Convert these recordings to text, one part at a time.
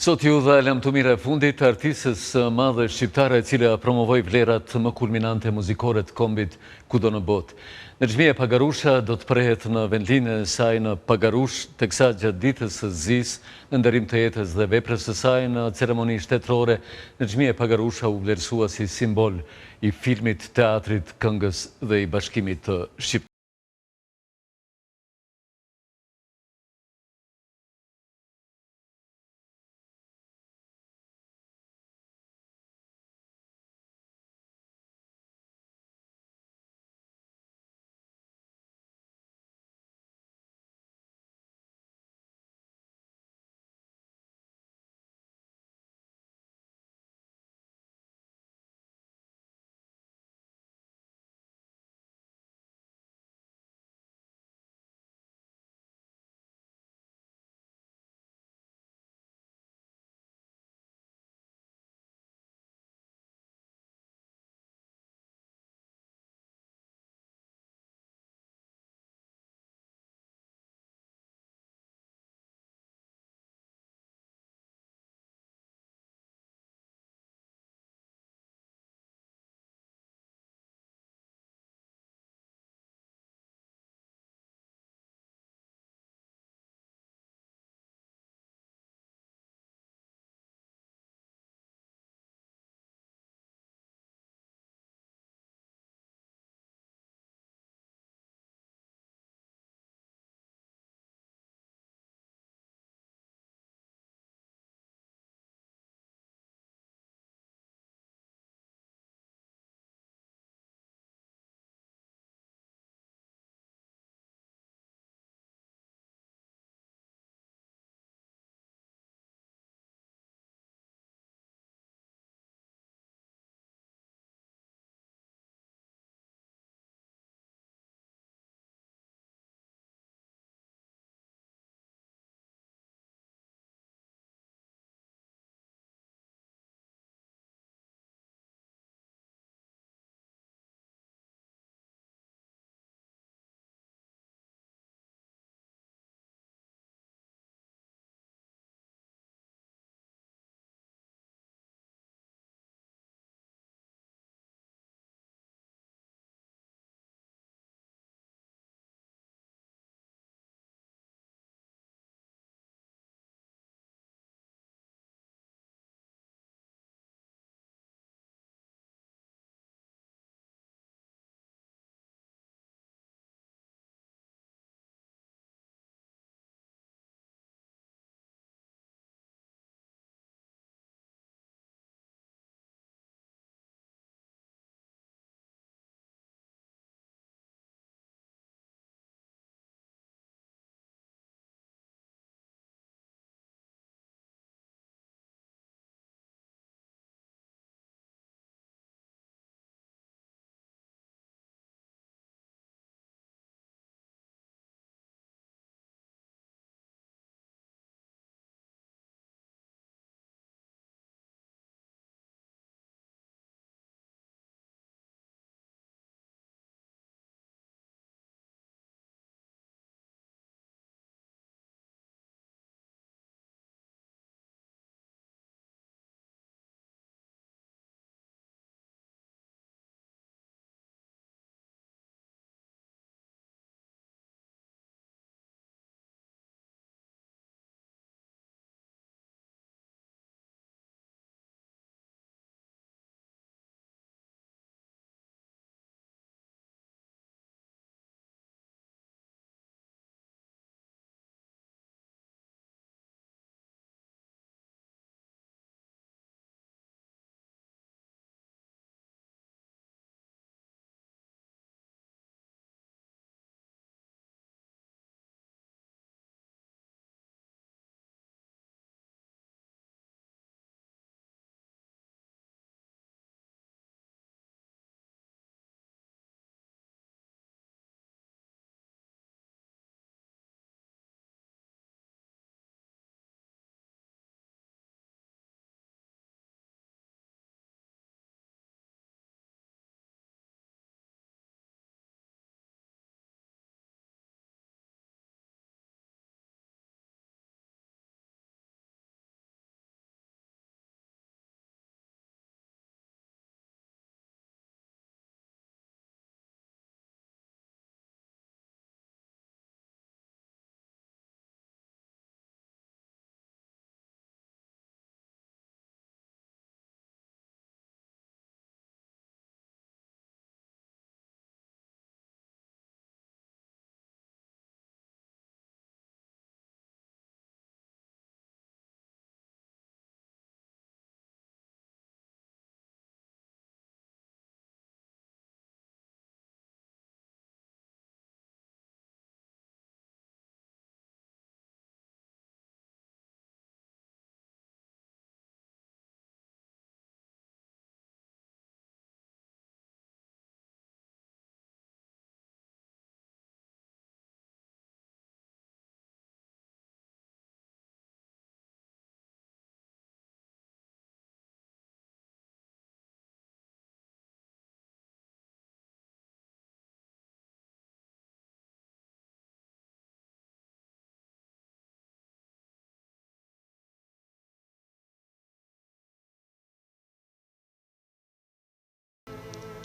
Sot ju dhe lemtumire e fundit të artistës madhe shqiptare e cila promovoi vlerat më kulminante muzikore të kombit kudo në botë. Nexhmia Pagarusha do të prehet në vendlinën e saj në Pagarush, teksa gjatë ditës së Zis, në nderim të jetës dhe veprës së saj në ceremoni shtetërore, Nexhmia Pagarusha u vlerësua si simbol i filmit, teatrit, këngës dhe i bashkimit të Shqipërisë.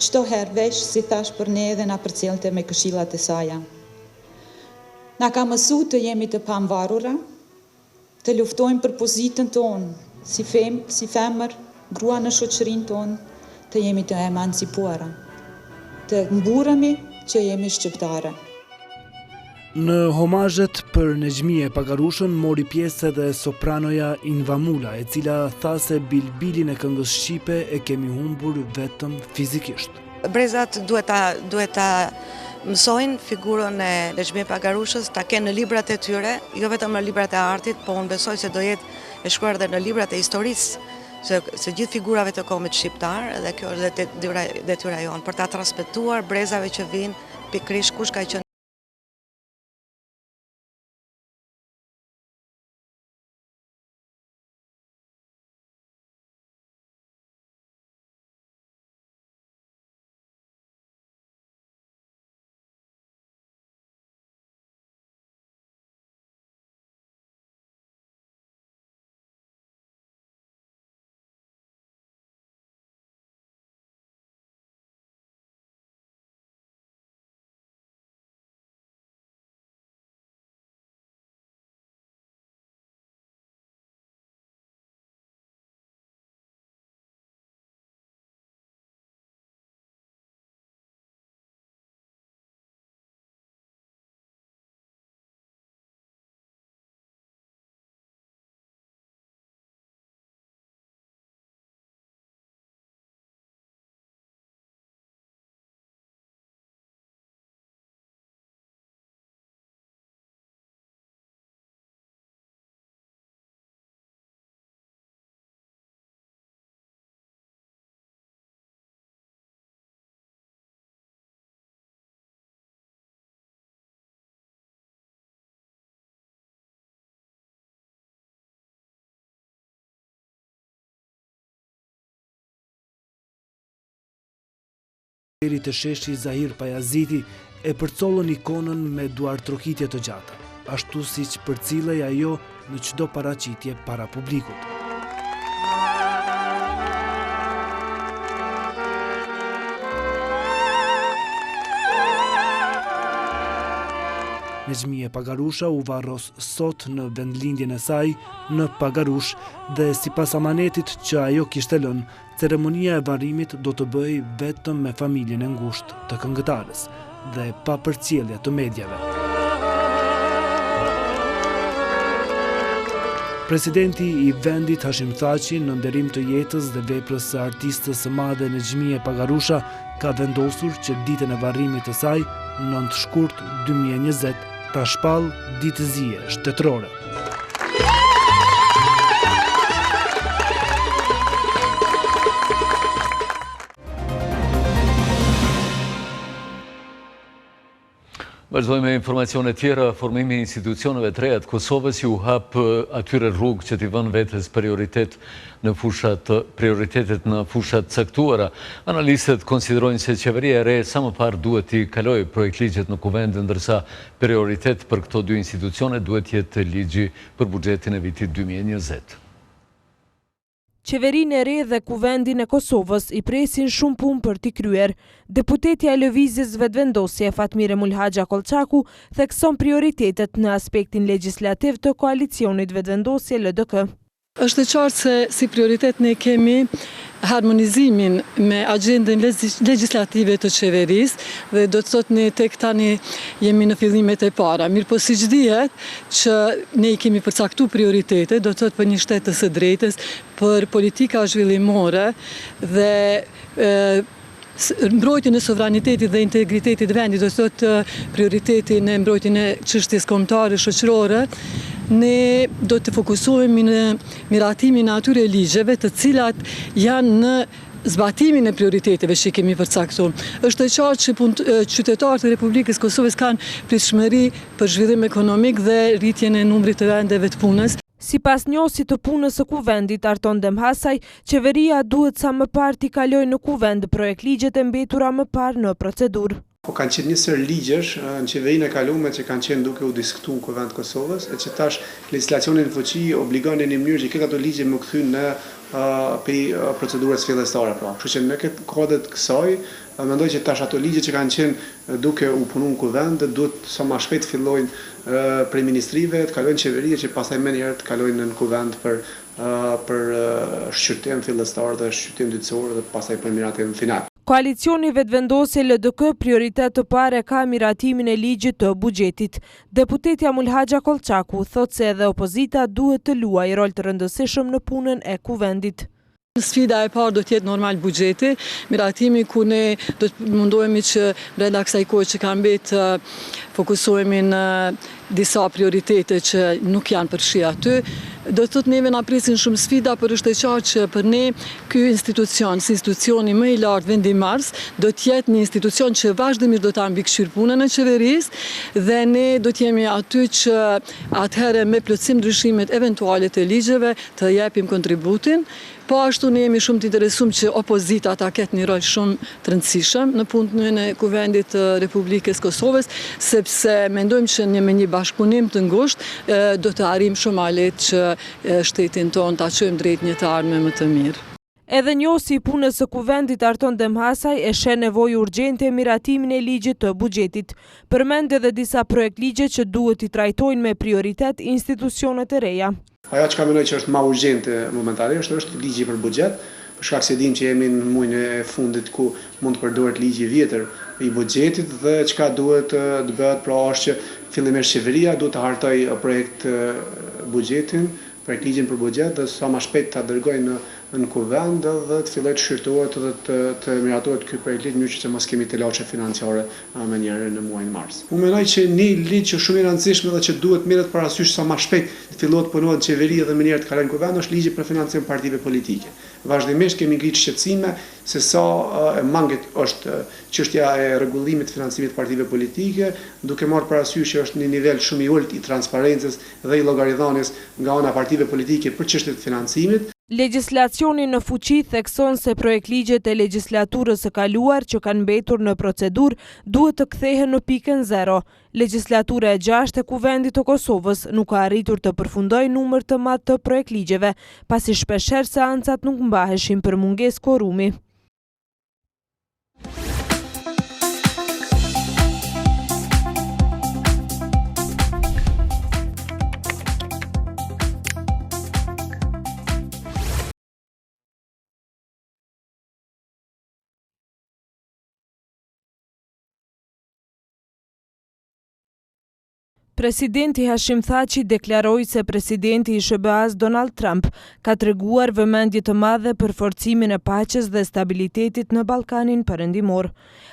çdo herë veç, si thash për ne edhe na përcjellte me këshillat e saja. Na ka mësuar të jemi të pamvarura, të luftojmë për pozitën tonë, si femër, grua në shoqërinë tonë, të jemi të emancipuara, të mburemi që jemi shqiptare. Në homazhet për Nexhmije Pagarushën mori pjesë edhe sopranoja Invamula, e cila tha se bilbilin e këngës shqipe e kemi humbur vetëm fizikisht. Brezat duhet ta mësojnë figurën e Nexhmije Pagarushës, ta kenë në librat e tyre, jo vetëm në librat e artit, po unë besoj se do jetë e shkruar edhe në librat e historisë, se gjithë figurave të kombit shqiptar, dhe kjo është detyra jonë, për ta transmetuar brezave që vinë pikërisht kush ka qenë. Të sheshi Zahir Pajaziti e përcollën ikonën me duartrokitje të gjata, ashtu siç përcillej ajo në çdo paraqitje para publikut. Nexhmije Pagarusha u varros sot në vendlindjen e saj në Pagarush dhe sipas amanetit që ajo kishte lënë, ceremonia e varrimit do të bëhej vetëm me familjen e ngushtë të këngëtares dhe pa përcjellje të mediave. Presidenti i vendit Hashim Thaçi, në nderim të jetës dhe veprës së artistës së madhe Nexhmije Pagarusha, ka vendosur që ditën e varrimit të saj, 9 shkurt 2020, ta shpall ditëzie shtetërore. Vazhdojmë me informacione tjera. Formimi i institucioneve të reja të Kosovës ju hap atyre rrugë që t'i vënë vetes prioritetet në fushat caktuara. Analistët konsiderojnë se qeveria e re sa më parë duhet t'i kalojë projektligjet në kuvend, ndërsa prioritet për këto dy institucione duhet jetë ligji për buxhetin e vitit 2020. Qeverinë e re dhe kuvendin e Kosovës i presin shumë punë për t'i kryer. Deputetja e Lëvizjes Vetëvendosje Fatmire Mulhaxha Kolçaku thekson prioritetet në aspektin legjislativ të koalicionit Vetëvendosje LDK. Është e qartë se si prioritet ne kemi harmonizimin me agendën legjislative të qeverisë dhe do të thotë ne tek tani jemi në fillimet e para. Mirë po siç dihet që ne i kemi përcaktuar prioritete, do të thotë për një shtet të së drejtës, për politika zhvillimore dhe mbrojtjen e sovranitetit dhe integritetit të vendit, do të thotë prioritetin e mbrojtjen e çështjes kombëtare shoqërore. Ne do të fokusohemi në miratimin e atyre ligjeve të cilat janë në zbatimin e prioriteteve që kemi përcaktuar. Është e qartë që qytetarët e Republikës Kosovës kanë pritshmëri për zhvillim ekonomik dhe rritjen e numrit të vendeve të punës. Sipas njësit të punës së kuvendit Arton Demhasaj, qeveria duhet sa më parë t'i kalojë në kuvend projektligjet e mbetura më parë në procedurë. Po kanë qenë një sër ligjesh në qeverinë e kaluar që kanë qenë duke u diskutuar në Kuvend të Kosovës, e që tash legjislacioni në fuqi obligon në një mënyrë që këto ligje më kthyen në procedurës fillestare. Kështu që në këtë kohë të kësaj Mendoj që tash ato ligje që kanë qenë duke u punu në kuvend, duhet sa më shpejt fillojnë prej ministrive, të kalojnë qeverie që pastaj më njëherë të kalojnë në kuvend për shqyrtim fillestar dhe shqyrtim dytësor dhe pastaj për miratim final. Koalicioni vetëvendosje LDK prioritet të parë ka miratimin e ligjit të buxhetit. Deputetja Mulhaxha Kollçaku thotë se edhe opozita duhet të luajë rol të rëndësishëm në punën e kuvendit. Sfida e parë do t'jetë normal buxheti, miratimi ku ne do të mundohemi që brenda kësaj kohe që ka mbetë fokusohemi në disa prioritete që nuk janë përfshi aty. Do të thotë neve na presin shumë sfida, por është e qartë që për ne ky institucion, si institucioni më i lartë vendimmarrës, do të jetë një institucion që vazhdimisht do ta mbikëqyr punën e qeverisë dhe ne do të jemi aty që atëherë me plotësim ndryshimet eventuale të ligjeve të japim kontributin. Po ashtu ne jemi shumë të interesuar që opozita ta ketë një rol shumë të rëndësishëm në punën e Kuvendit të Republikës Kosovës, sepse mendojmë që me një bashkëpunim të ngushtë do të arrijmë shumë ma lehtë që shtetin tonë ta çojmë drejt një të ardhme më të mirë. Edhe njohësi i punës së kuvendit Arton Demhasaj e sheh nevojë urgjente e miratimin e ligjit të buxhetit. Përmend edhe disa projekt ligje që duhet i trajtojnë me prioritet institucionet e reja. Ajo që ka mendoj që është më urgjente momentalisht është ligji për buxhet, për shkak se dim që jemi në muajin e fundit ku mund të përdoret ligji i vjetër i buxhetit dhe çka duhet të bëhet pra është që fillimisht qeveria duhet të hartojë projekt buxhetin, projekt ligjin për buxhet dhe sa më shpejt ta dërgojë në kuvend dhe të fillojë të shqyrtohet dhe të miratohet ky projekt ligj në mënyrë që mos kemi të laçe financiare më njëherë në muajin mars. Unë mendoj që një ligj që shumë i rëndësishëm dhe që duhet merret parasysh sa më shpejt të fillohet punohet qeveria dhe më njëherë të kalojnë kuvend është ligji për financim partive politike. Vazhdimisht kemi ngritur shqetësime se sa e mangët është çështja e rregullimit të financimit të partive politike, duke marrë parasysh që është një nivel shumë i ulët i transparencës dhe i llogaridhënies nga ana partive politike për çështjet e financimit. Legjislacioni në fuqi thekson se projektligjet e legjislaturës së kaluar që kanë mbetur në procedurë duhet të kthehen në pikën 0. Legjislatura e 6 e Kuvendit të Kosovës nuk ka arritur të përfundojë numër të madh të projektligjeve, pasi shpeshherë seancat nuk mbaheshin për mungesë korumi. Presidenti Hashim Thaçi deklaroi se presidenti i SBA-s Donald Trump ka treguar vëmendje të madhe për forcimin e paqes dhe stabilitetit në Ballkanin Perëndimor.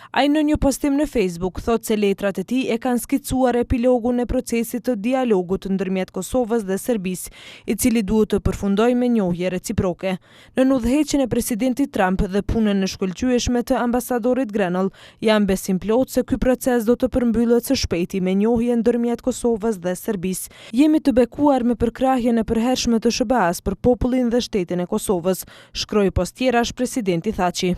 Ai në një postim në Facebook thotë se letrat e tij e kanë skicuar epilogun e procesit të dialogut ndërmjet Kosovës dhe Serbisë, i cili duhet të përfundojë me njohje reciproke. Në udhëheqjen e presidentit Trump dhe punën e shkëlqyeshme të ambasadorit Grenell, janë besim plot se ky proces do të përmbyllet së shpejti me njohje ndërmjet Kosovës dhe Serbisë. Jemi të bekuar me përkrahjen e përhershme të SBA-s për popullin dhe shtetin e Kosovës, shkroi postjerash presidenti Thaçi.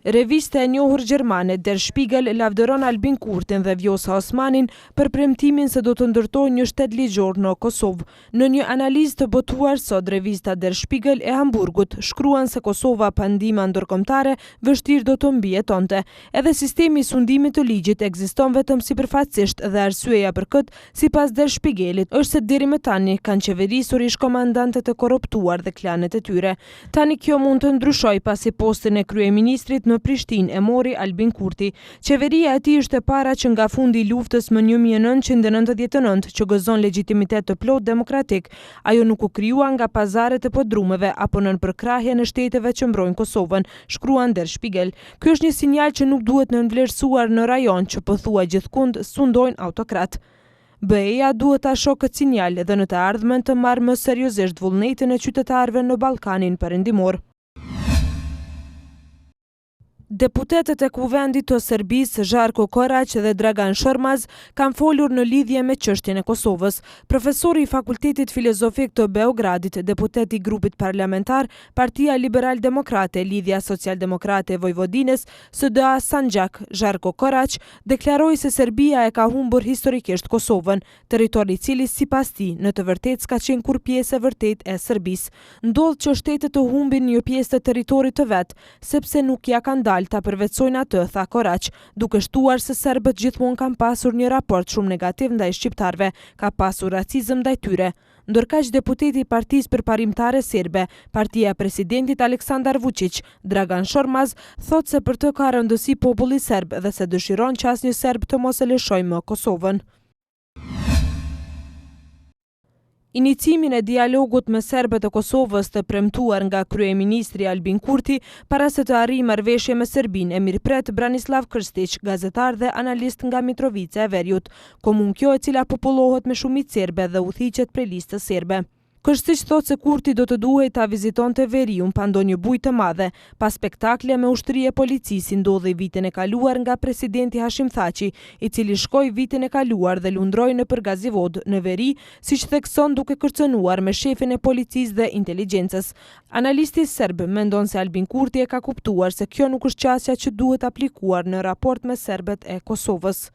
Revista e njohur gjermane Der Spiegel lavdëron Albin Kurtin dhe Vjosa Osmanin për premtimin se do të ndërtojnë një shtet ligjor në Kosovë. Në një analizë të botuar sot, revista Der Spiegel e Hamburgut shkruan se Kosova pa ndihmë ndërkombëtare vështirë do të mbijetonte. Edhe sistemi i sundimit të ligjit ekziston vetëm sipërfaqësisht dhe arsyeja për këtë, sipas Der Spiegelit, është se deri më tani kanë qeverisur ish komandantët e korruptuar dhe klanet e tyre. Tani kjo mund të ndryshojë pasi postin e kryeministrit në Prishtinë e mori Albin Kurti. Qeveria e tij është e para që nga fundi i luftës më 1999 që gëzon legjitimitet të plot demokratik. Ajo nuk u krijua nga pazaret e podrumeve apo nën përkrahjen e shteteve që mbrojnë Kosovën, shkruan Der Spiegel. Ky është një sinjal që nuk duhet nënvlerësuar në rajon që pothuaj gjithkund sundojnë autokrat. BE-ja duhet ta shohë këtë sinjal dhe në të ardhmen të marrë më seriozisht vullnetin e qytetarëve në Ballkanin Perëndimor. Deputetët e Kuvendit të Serbisë, Žarko Koraq dhe Dragan Shormaz, kanë folur në lidhje me çështjen e Kosovës. Profesori i Fakultetit Filozofik të Beogradit, deputet i grupit parlamentar, Partia Liberal Demokrate, Lidhja Social-Demokrate e Vojvodinës, SDA Sanxhak, Žarko Koraq, deklaroi se Serbia e ka humbur historikisht Kosovën, territori i cili sipas tij në të vërtetë s'ka qenë kur pjesë e vërtetë e Serbisë. Ndodh që shtetet të humbin një pjesë të territorit të vet, sepse nuk ja kanë ta përvetsojnë atë, tha Koraq, duke shtuar se serbët gjithmonë kanë pasur një raport shumë negativ ndaj shqiptarëve, ka pasur racizëm ndaj tyre. Ndërkaq deputeti i Partisë Përparimtare Serbe, Partia e Presidentit Aleksandar Vučić, Dragan Shormaz, thot se për të ka rëndësi populli serb dhe se dëshiron që asnjë serb të mos e lëshojë më Kosovën. Inicimin e dialogut me serbët e Kosovës të premtuar nga kryeministri Albin Kurti para se të arrijë marrëveshje me Serbinë e mirëpret Branislav Krstić, gazetar dhe analist nga Mitrovica e Veriut, komunë kjo e cila popullohet me shumicë serbe dhe udhëhiqet prej listës serbe. Krstić thot se Kurti do të duhej ta vizitonte Veriun pa ndonjë bujë të madhe, pas spektakle me ushtri e policisë ndodhi vitin e kaluar nga presidenti Hashim Thaçi, i cili shkoi vitin e kaluar dhe lundroi nëpër Gazivod në Veri, siç thekson duke kërcënuar me shefin e policisë dhe inteligjencës. Analisti serb mendon se Albin Kurti e ka kuptuar se kjo nuk është qasja që duhet aplikuar në raport me serbët e Kosovës.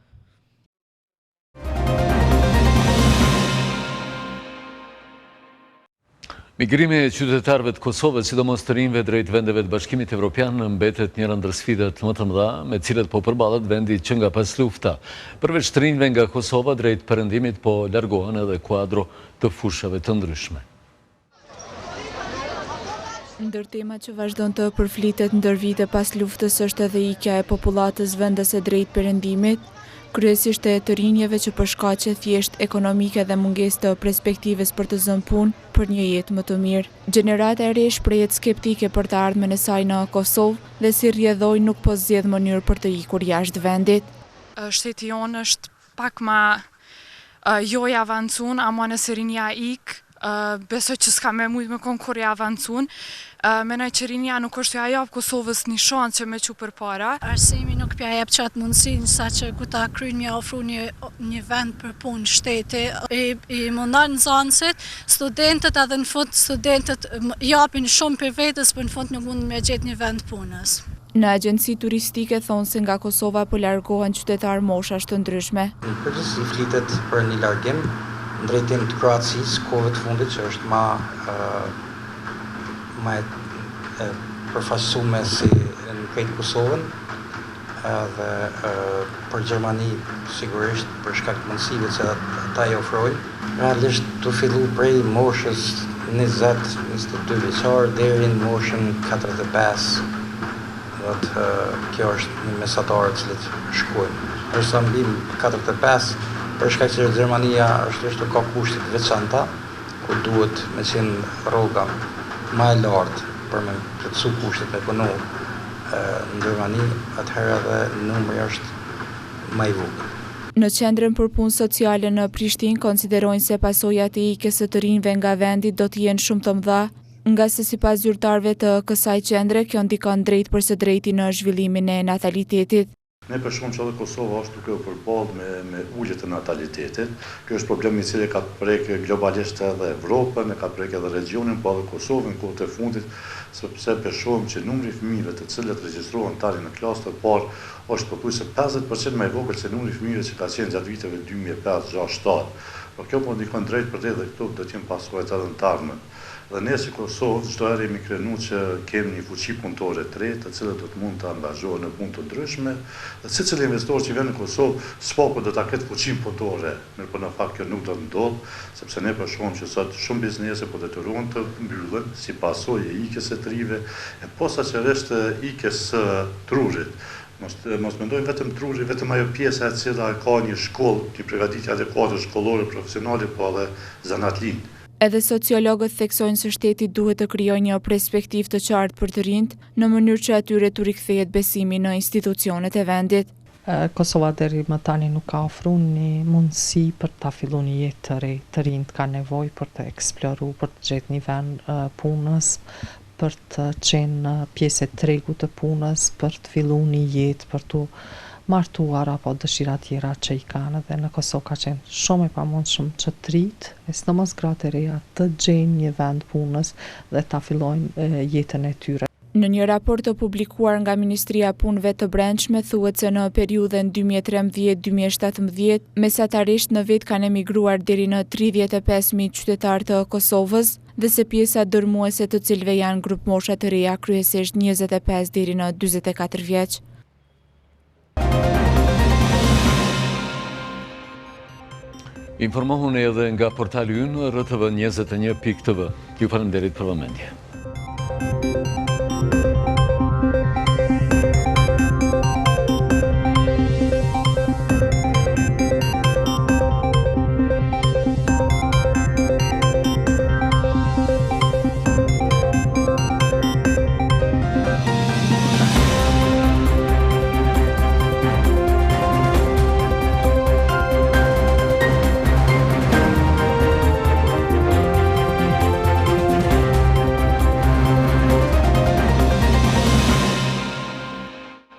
Migrimi e qytetarëve të Kosovës, sidomos të rinjve drejt vendeve të Bashkimit Evropian, mbetet njëra ndër sfidat më të mëdha me të cilat po përballet vendi që nga pas lufta. Përveç të rinjve nga Kosova drejt perëndimit po largohen edhe kuadro të fushave të ndryshme. Ndër temat që vazhdon të përflitet ndër vite pas luftës është edhe ikja e popullatës vendase drejt perëndimit, kryesisht e të rinjeve që për shkaqe thjesht ekonomike dhe mungesë të perspektivës për të zënë punë për një jetë më të mirë. Gjenerata e re shprehet skeptike për të ardhmen e saj në Kosovë dhe si rrjedhoi nuk po zgjedh mënyrë për të ikur jashtë vendit. Shteti jonë është pak ma jo i avancun, ama nëse rinja ik, besoj që s'ka me mujt me konkur i avancun. Menoj që rinja nuk është ja jap Kosovës një shansë që me që për para. Arsimi nuk pja jep qatë mundësin, sa që ku ta kryin mja ofru një vend për punë shteti. I mundan nëzansit, studentët edhe në fund studentët japin shumë për vetës, për në fund nuk mund me gjetë një vend punës. Në agjenci turistike thonë se nga Kosova po largohen qytetarë moshash të ndryshme. Në përgjithësi flitet për një largim në drejtim të Kroacisë, kohëve të fundit që është ma e përfaqësume si në krejt Kosovën dhe për Gjermani sigurisht për shkak të mundësive që ata i ofrojnë. Realisht të fillu prej moshës 20-22 vjeçar deri në moshën 45. Kjo është një mesatarë të cilët shkojnë. Është mbim 45 për shkak që Gjermania është ka kushte të veçanta ku duhet me qenë rroga më e lartë për me plotësu kushtet me punu në Gjermani, atëherë edhe numri është më i vogël. Në qendrën për punë sociale në Prishtinë konsiderojnë se pasojat e ikjes së të rinjve nga vendi do të jenë shumë të mëdha, nga se sipas zyrtarëve të kësaj qendre kjo ndikon drejt për së drejti në zhvillimin e natalitetit. Ne për shumë që edhe Kosova është duke u përballë me ulje të natalitetit. Kjo është problemi i cili ka prek globalisht edhe Evropën, ka prek edhe regionin, po edhe Kosovën në kohët e fundit, sepse për shumë që numri i fëmijëve të cilët regjistrohen tani në klasën e parë është pothuajse 50% më i vogël se numri i fëmijëve që ka qenë gjatë viteve 2005, 2006, 2007. Por kjo po ndikon drejt për drejt dhe këtu do të jenë pasojat edhe në të ardhmen. Dhe ne si Kosovë çdo herë jemi krenu që kemi një fuqi punëtore të re, të cilët do të mund të angazhohen në punë të ndryshme, dhe secili investor që vjen në Kosovë s'po do ta ketë fuqinë punëtore, mirëpo në fakt kjo nuk do të ndodhë, sepse ne për shkak që sot shumë biznese po detyrohen të mbyllen si pasojë e ikjes së të rinjve, e posaçërisht ikjes së trurit. Mos mendojmë vetëm truri, vetëm ajo pjesa e cila ka një shkollë, një përgatitje adekuate shkollore profesionale, po edhe zanatlin. Edhe sociologët theksojnë se shteti duhet të krijojë një perspektivë të qartë për të rinjt, në mënyrë që atyre t'u rikthehet besimi në institucionet e vendit. Kosova deri më tani nuk ka ofruar një mundësi për ta filluar një jetë të re. Të rinjt kanë nevojë për të eksploruar, për të gjetur një vend punës, për të qenë pjesë e tregut të punës, për të filluar një jetë, për të martuar apo dëshira tjera që i kanë, dhe në Kosovë ka qenë shumë e pamundshëm që të rritë, e sidomos gratë e reja të gjejnë një vend punës dhe ta fillojnë jetën e tyre. Në një raport të publikuar nga Ministria e Punëve të Brendshme thuhet se në periudhën 2013-2017 mesatarisht në vit kanë emigruar deri në 35.000 qytetarë të Kosovës dhe se pjesa dërmuese të cilëve janë grup mosha të reja, kryesisht 25 deri në 44 vjeç. Informohuni edhe nga portali ynë rtv21.tv. Ju faleminderit për vëmendje.